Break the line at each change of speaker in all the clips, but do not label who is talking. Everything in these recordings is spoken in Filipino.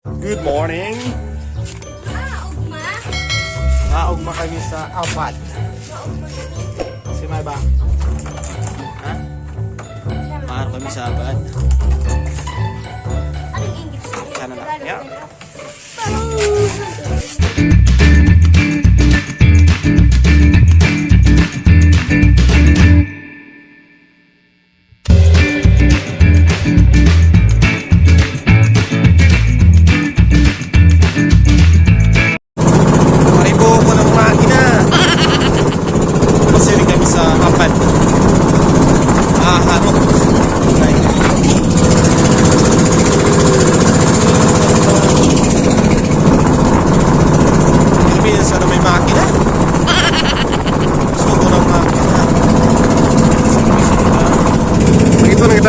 Good morning. Maugma kami sa Alpad. Si May ba? Ha? Maar kami sa Alpad. Sana na. Yeah.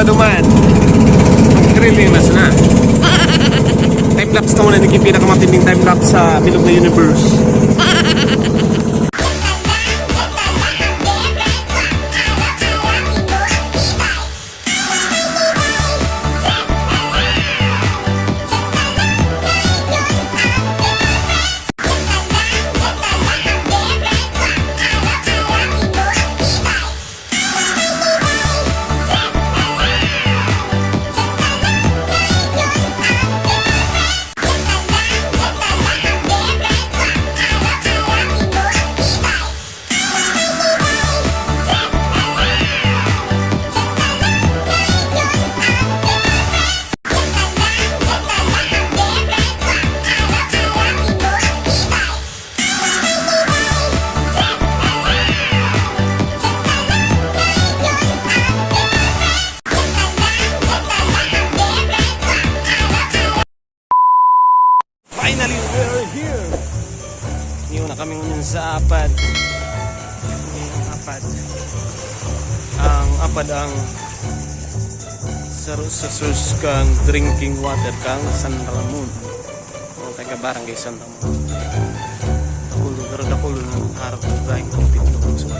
Duman Grilimas na time-lapse na muna, naging pinakamatinding time-lapse sa bilog na universe. Finally, we're here! Ngayon na kami ngayon sa Apad. Ang Apad. Ang Apad ang sa source kang drinking water kang San Ramon. O taga barangay San Ramon. Dakulo ng harap ng Brgy. Pinto ko sa